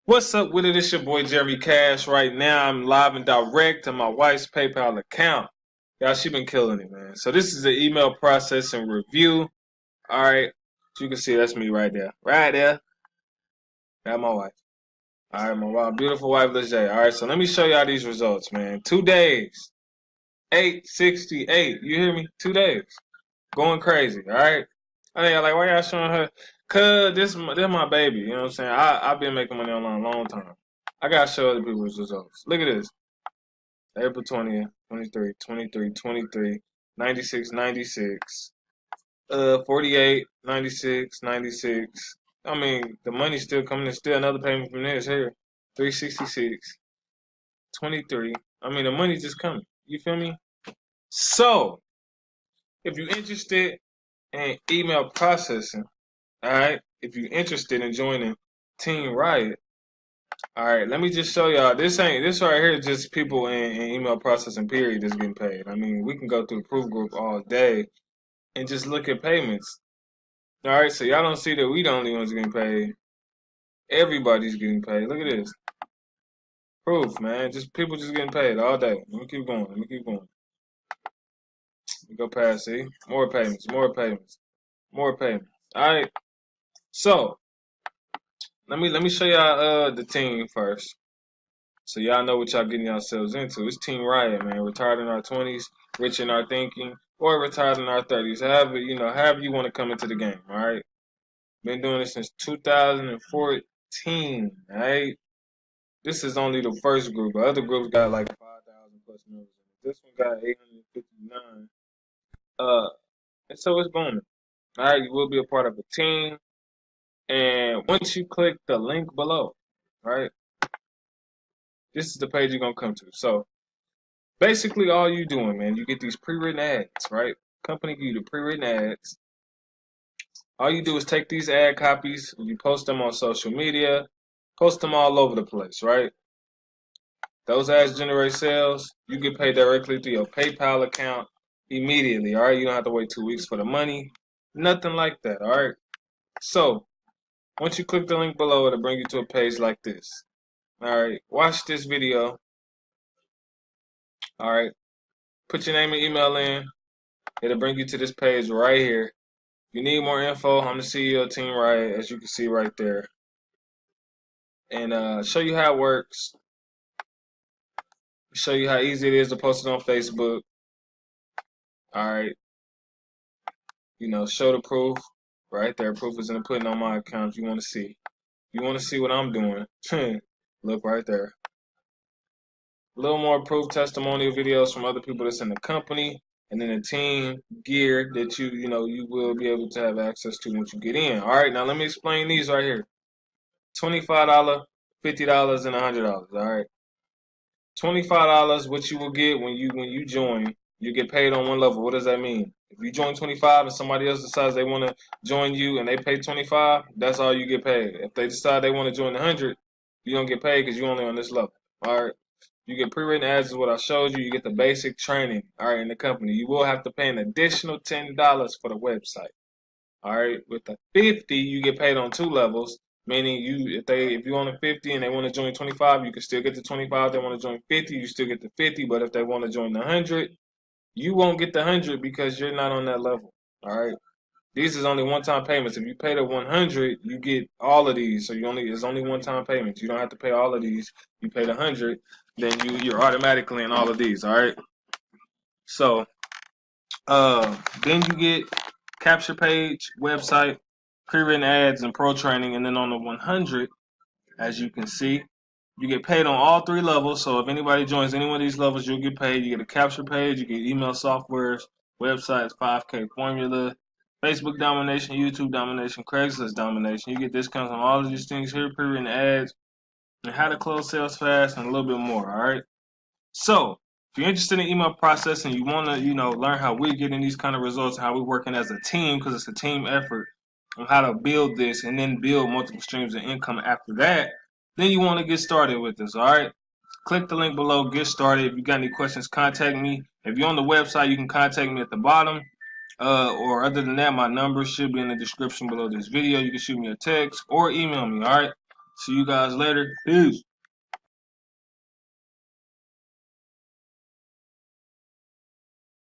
What's up with it? It's your boy Jeremy Cash. Right now, I'm live and direct to my wife's PayPal account. Y'all, she been killing it, man. So this is the email processing review. All right, so you can see that's me right there, right there. That's my wife. All right, my wife, beautiful wife, Lejay. All right, so let me show y'all these results, man. 2 days, 868. You hear me? 2 days, going crazy. All right. I think like, why y'all showing her? Cause this my baby. You know what I'm saying? I've been making money online a long time. I gotta show other people's results. Look at this. April 20th, 23, 23, 23, 96, 96, 48, 96, 96. I mean, the money's still coming in. Still another payment from this here. 366, 23. I mean, the money's just coming. You feel me? So, if you're interested in email processing, all right, if you're interested in joining Team Riot, all right, let me just show y'all. This right here is just people in email processing period that's getting paid. I mean, we can go through the proof group all day and just look at payments. All right, so y'all don't see that we the only ones getting paid. Everybody's getting paid. Look at this. Proof, man. Just people just getting paid all day. Let me keep going. Let me keep going. Let me go past, see? More payments, more payments, more payments. All right. So let me show y'all the team first. So y'all know what y'all getting yourselves into. It's Team Riot, man. Retired in our 20s, rich in our thinking, or retired in our 30s. However you want to come into the game, all right? Been doing this since 2014, all right? This is only the first group. The other groups got like 5,000 plus members. This one got 859. And so it's booming. All right, you will be a part of a team. And once you click the link below, right, this is the page you're going to come to. So basically, all you doing, man, you get these pre-written ads, right? Company give you the pre-written ads. All you do is take these ad copies, you post them on social media, post them all over the place, right? Those ads generate sales. You get paid directly through your PayPal account immediately, all right? You don't have to wait 2 weeks for the money. Nothing like that, all right? So, once you click the link below, it'll bring you to a page like this. All right, watch this video. All right, put your name and email in. It'll bring you to this page right here. You need more info, I'm the CEO of Team Riot, as you can see right there. And show you how it works. Show you how easy it is to post it on Facebook. Alright. Show the proof. Right there. Proof is in the pudding on my account if you want to see. You want to see what I'm doing. Look right there. A little more proof testimonial videos from other people that's in the company. And then the team gear that you will be able to have access to once you get in. Alright, now let me explain these right here. $25, $50, and $100. All right. $25, what you will get when you join, you get paid on one level. What does that mean? If you join 25 and somebody else decides they want to join you and they pay 25, that's all you get paid. If they decide they want to join 100, you don't get paid because you're only on this level. All right. You get pre-written ads is what I showed you. You get the basic training. All right, in the company. You will have to pay an additional $10 for the website. All right. With the 50, you get paid on two levels. Meaning if you're on a 50 and they want to join 25, you can still get the 25. If they want to join 50, you still get the 50. But if they want to join the 100, you won't get the 100 because you're not on that level. All right. These is only one-time payments. If you pay the 100, you get all of these. So it's only one-time payments. You don't have to pay all of these. You pay the 100, then you're automatically in all of these. All right. So then you get capture page, website, pre-written ads, and pro training. And then on the 100, as you can see, you get paid on all three levels. So if anybody joins any one of these levels, you'll get paid. You get a capture page, you get email softwares, websites, 5K formula, Facebook domination, YouTube domination, Craigslist domination. You get discounts on all of these things here, pre-written ads, and how to close sales fast, and a little bit more. All right. So if you're interested in email processing, you want to learn how we're getting these kind of results, how we're working as a team, because it's a team effort on how to build this and then build multiple streams of income after that, then you want to get started with this. All right. Click the link below, get started. If you got any questions, contact me. If you're on the website, you can contact me at the bottom. Or other than that, my number should be in the description below this video. You can shoot me a text or email me. All right. See you guys later. Peace.